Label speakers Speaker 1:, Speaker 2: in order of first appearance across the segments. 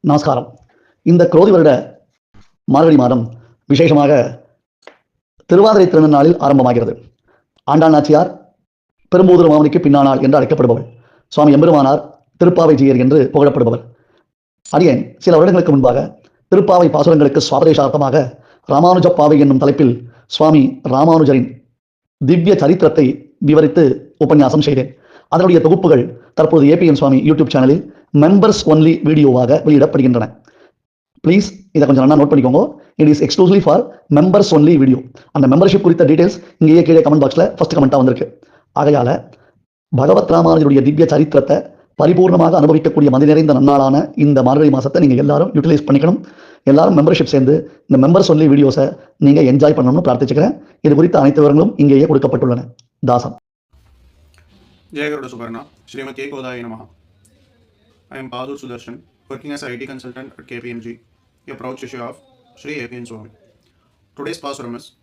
Speaker 1: நமஸ்காரம். இந்த குரோதி வருட மார்கழி மாதம் விசேஷமாக திருவாதிரை திருநாளில் ஆரம்பமாகிறது. ஆண்டாள் நாச்சியார் பெரும்பூதூர் மாமனிக்கு பின்னானாள் என்று அழைக்கப்படுபவள். சுவாமி எம்பெருமானார் திருப்பாவை ஜீயர் என்று புகழப்படுபவர். அடியேன் சில வருடங்களுக்கு முன்பாக திருப்பாவை பாசுரங்களுக்கு சுவாபதேசார்த்தமாக ராமானுஜ பாவை என்னும் தலைப்பில் சுவாமி ராமானுஜரின் திவ்ய சரித்திரத்தை விவரித்து உபன்யாசம் செய்தேன். அதனுடைய தொகுப்புகள் தற்போது AbhimaN சுவாமி யூடியூப் சேனலில் மெம்பர்ஸ் ஒன்லி வீடியோவாக வெளியிடப்படுகின்றன. ப்ளீஸ் இதை கொஞ்சம் நல்லா நோட் பண்ணிக்கோங்க. It is exclusively for members only video. அந்த மெம்பர்ஷிப் குறித்த டீடைல்ஸ் இங்கேயே கீழே கமெண்ட் பாக்ஸில் ஃபர்ஸ்ட் கமெண்ட்டாக வந்திருக்கு. ஆகையால் பகவத் ராமானுஜருடைய திவ்ய சரித்திரத்தை பரிபூர்ணமாக அனுபவிக்கக்கூடிய மதி நிறைந்த நன்னாளான இந்த மார்கழி மாதத்தை நீங்கள் எல்லாரும் யூட்டிலைஸ் பண்ணிக்கணும். எல்லாரும் மெம்பர்ஷிப் சேர்ந்து இந்த மெம்பர்ஸ் ஒன்லி வீடியோஸை நீங்கள் என்ஜாய் பண்ணணும்னு பிரார்த்திச்சுக்கிறேன். இது குறித்த அனைத்து விவரங்களும் இங்கேயே கொடுக்கப்பட்டுள்ளன. Dasam.
Speaker 2: Jaya Garuda Suparna, Srimati Kodaya Namaha. I am Padhur Sudharsan, working as an IT consultant at KPMG, a proud Shishya of Sri AbhimaN Swami. Today's Pasuram is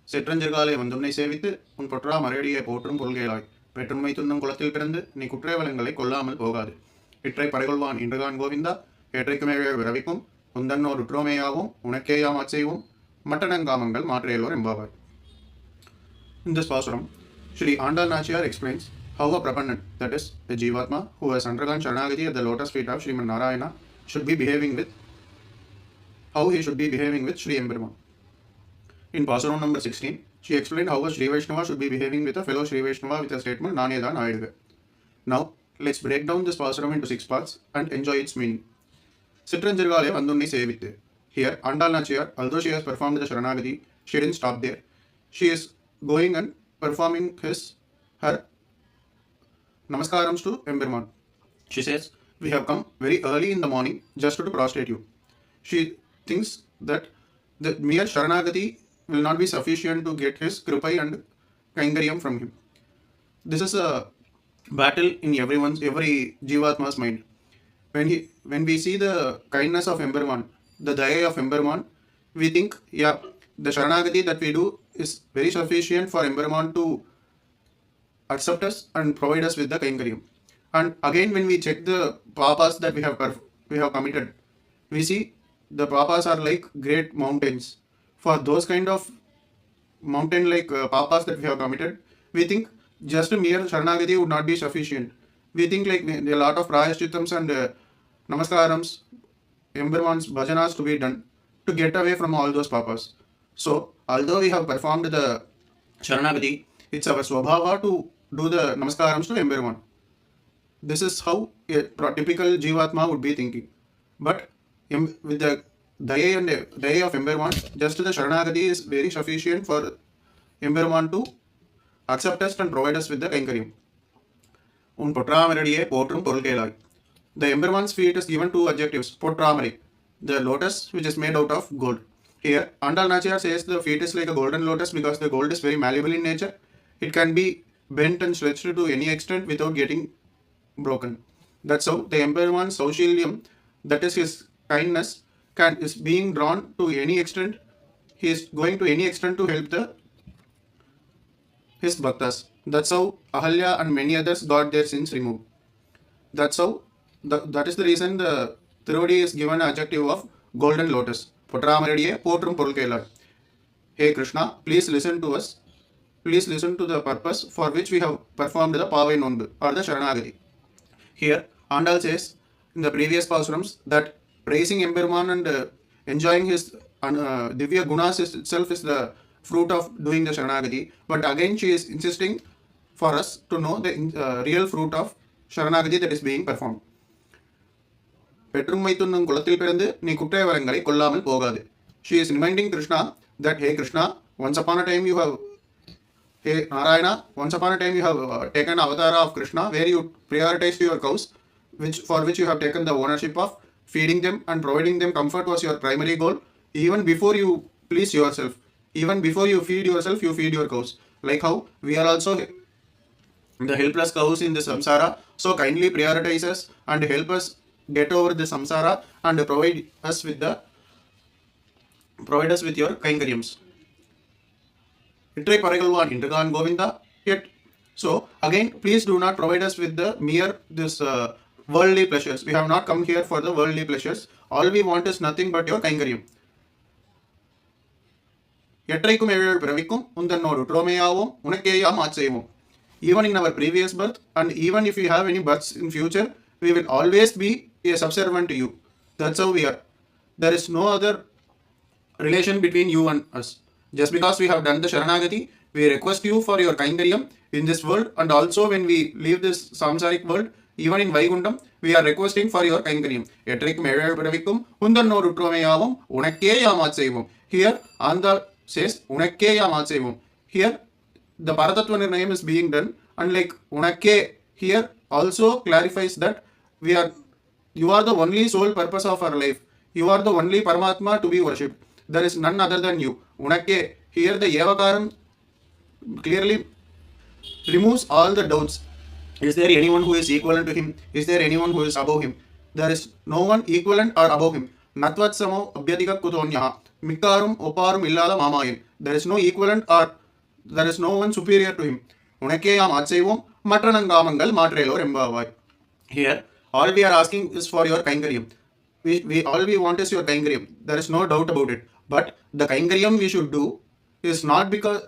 Speaker 2: Sitram Sirukale Vandumnai Sevithu Un Potra Marghazhi Potrum Pulgelai Perumal Thundam Kulathil Pirandu Ni Kuttrevalangalai Kollamal Pogadu Ittrai Padagalvan Indragan Govinda Etraikumeve Viravikum Undanno Rutromeyavum Unakeyam Atseyvum Mattanangamangal Matrayalor Embavai. In this Pasuram, Shri Andal Nachiyar explains how a Prapannan, that is, a Jivatma who has undergone Sharanagati at the lotus feet of Sriman Narayana, should be behaving with, how he should be behaving with Sri AbhimaN. In Pasuram number 16, she explained how a Sri Vaishnava should be behaving with a fellow Sri Vaishnava with a statement, Nanedan Ayadve. Now, let's break down this Pasuram into 6 parts and enjoy its meaning. Sitram Sirukale Vandunni Sevithu. Here, Andal Nachiyar, although she has performed the Sharanagati, she didn't stop there. She is going and performing her Namaskarams to AbhimaN. She says, we have come very early in the morning just to prostrate you. She thinks that the mere Sharanagati will not be sufficient to get his Kripai and kainkaryam from him. This is a battle in every Jivatma's mind. When we see the kindness of AbhimaN, the Jaya of AbhimaN, we think, yeah, the Sharanagati that we do is very sufficient for AbhimaN to accept us and provide us with the kainkaryam. And again, when we check the papas that we have committed, we see the papas are like great mountains. For those kind of mountain like papas that we have committed, we think just a mere Sharanagati would not be sufficient. We think like there are a lot of prayaschittams and namaskarams, AbhimaN's bhajanas to be done to get away from all those papas. So, although we have performed the Sharanagati, it's our swabhava to do the namaskarams to AbhimaN. This is how a typical Jivatma would be thinking. But with the Daya of AbhimaN, just the Sharanagati is very sufficient for AbhimaN to accept us and provide us with the kainkaryam. Un Potramaradiye Potrum Pulgelai. The AbhimaN's feet is given 2 adjectives. Potramari, the lotus which is made out of gold. Here, Andal Nachiyar says the feet is like a golden lotus because the gold is very malleable in nature. It can be bent and stretched to any extent without getting broken. That's how the AbhimaN's Saushiliyam, that is his kindness, is being drawn to any extent. He is going to any extent to help his bhaktas. That's how Ahalya and many others got their sins removed. That's how, that is the reason the Tiruvadi is given an adjective of golden lotus. Potramaradiye Potrum Pulgelai. Hey Krishna, please listen to us. Please listen to the purpose for which we have performed the pavai nombu or the Sharanagati. Here, Andal says in the previous Pasurams that praising AbhimaN and enjoying his divya gunas itself is the fruit of doing the Sharanagati. But again, she is insisting for us to know the real fruit of Sharanagati that is being performed. Perumal Thundam Kulathil Pirandu Ni Kuttrevalangalai Kollamal Pogadu. She is reminding Krishna that, hey Krishna, once upon a time you have, hey Narayana, once upon a time you have taken avatara of Krishna where you prioritized your cows, for which you have taken the ownership of feeding them and providing them comfort was your primary goal. Even before you please yourself, even before you feed yourself, you feed your cows. Like how we are also the helpless cows in the samsara, so kindly prioritize us and help us get over the samsara and provide us with your kainkaryams. Ittrai Padagalvan Indragan Govinda. Yet, so again, please do not provide us with the mere this worldly pleasures. We have not come here for the worldly pleasures. All we want is nothing but your kainkaryam. எற்றைக்கும் ஏழேழு பிறவிக்கும் உந்தன்னோடு உற்றோமையாவோம் உனக்கேயாம் ஆட்செய்வோம். Even in our previous birth and even if we have any births in future, we will always be a subservient to you. That's how we are. There is no other relation between you and us. Just because we have done the Sharanagati, we request you for your kainkaryam in this world, and also when we leave this samsaric world, even in Vaikundam, we are requesting for your kainkaryam. எற்றைக்கும் ஏழேழு பிறவிக்கும் உந்தன்னோடு உற்றோமையாவோம் உனக்கேயாம் ஆட்செய்வோம். Here Andal says உனக்கேயாம் ஆட்செய்வோம். Here the Paratatva Nirnayam is being done, and like unakke here also clarifies that you are the only sole purpose of our life. You are the only Paramatma to be worshipped. There is none other than you. Unakke here the Yavakaram clearly removes all the doubts. Is there anyone who is equivalent to him? Is there anyone who is above him? There is no one equivalent or above him. Natvat samo abhyadika kutonyaha mikkarum oparum illada mamayin. There is no equivalent or there is no one superior to him. உனக்கேயாம் ஆட்செய்வோம் மற்றனங்காமங்கள் மாற்றேலோர் எம்பாவாய். Here all we are asking is for your kainkaryam. All we want is your kainkaryam. There is no doubt about it. But the kainkaryam we should do is not because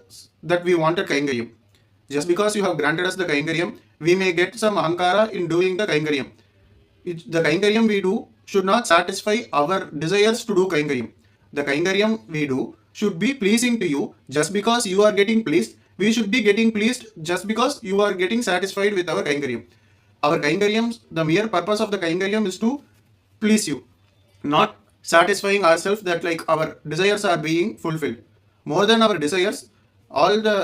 Speaker 2: that we wanted kainkaryam. Just because you have granted us the kainkaryam, we may get some ahankara in doing the kainkaryam. The kainkaryam we do should not satisfy our desires to do kainkaryam. The kainkaryam we do should be pleasing to you. Just because you are getting pleased, we should be getting pleased just because you are getting satisfied with our kainkaryam. Our kainkaryams, the mere purpose of the kainkaryam is to please you, not satisfying ourselves that like our desires are being fulfilled. More than our desires, all the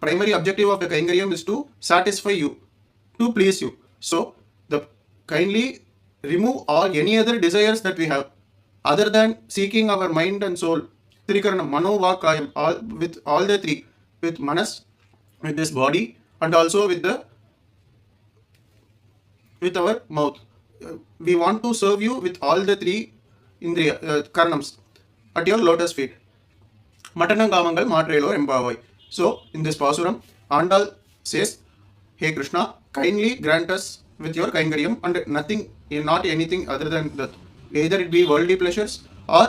Speaker 2: primary objective of the kainkaryam is to satisfy you, to please you. So the kindly remove all any other desires that we have other than seeking our mind and soul. Trikaranam, Mano, Vak, Kayam, with all the three, with Manas, with this body, and also with our mouth. We want to serve you with all the three Indriya Karanams at your lotus feet. Matanangamangal Matrelo Empavai. So, in this Pasuram, Andal says, Hey Krishna, kindly grant us with your kainkaryam and nothing, not anything other than that. Either it be worldly pleasures or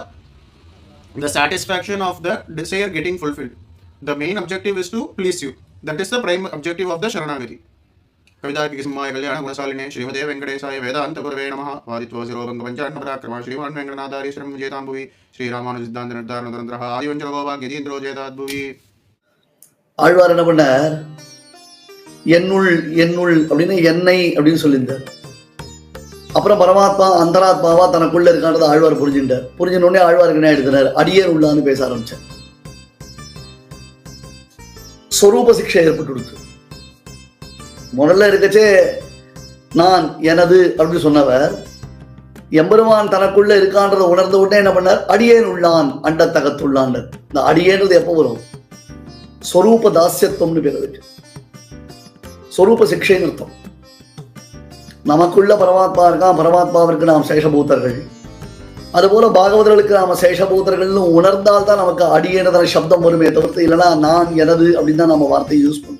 Speaker 2: the satisfaction of the desire getting fulfilled. The main objective is to please you. That is the prime objective of the Sharanagati. Kavidakismaya Kalyana Gunasaline Srimate Venkatesaya Vedanta Gurave Namaha Vaditva Zirobanga Panchana Parakrama Sriman Venkatanathari Shram Jetambuvi Sri Ramanujidhandraha Adivanjalagova Gidindro Jetadbuvi.
Speaker 1: Alvar என்ன பண்ணார்? என்னுள் என்னுள் அப்படின்னு என்னை அப்படின்னு சொல்லியிருந்தார். அப்புறம் பரமாத்மா அந்தராத்மாவா தனக்குள்ள இருக்கான்றதை ஆழ்வார் புரிஞ்சுட்டார். புரிஞ்சினோடனே ஆழ்வாருக்கு என்ன எடுக்கிறார்? அடியேன் உள்ளான்னு பேச ஆரம்பிச்சார். ஸ்வரூப சிக்ஷை ஏற்பட்டு கொடுத்து முதல்ல இருக்கச்சே நான் எனது அப்படின்னு சொன்னவர் எம்பெருமான் தனக்குள்ள இருக்கான்றதை உணர்ந்த உடனே என்ன பண்ணார்? அடியேன் உள்ளான் அண்டத்தகத்துள்ளான். இந்த அடியேன்றது எப்போ வரும்? ஸ்வரூப தாஸ்யத்துவம்னு பேர் அதுக்கு. ஸ்வரூப சிக்ஷைன்னு அர்த்தம். நமக்குள்ள பரமாத்மா இருக்கான், பரமாத்மாவிற்கு நாம் சேஷபூதர்கள். அதுபோல பாகவதர்களுக்கு நாம சேஷபூதர்கள்னு உணர்ந்தால்தான் நமக்கு அடியேனதான சப்தம் வருமே தவிர்த்து இல்லைன்னா நான் எனது அப்படின்னு தான் நம்ம வார்த்தையை யூஸ் பண்ணுவோம்.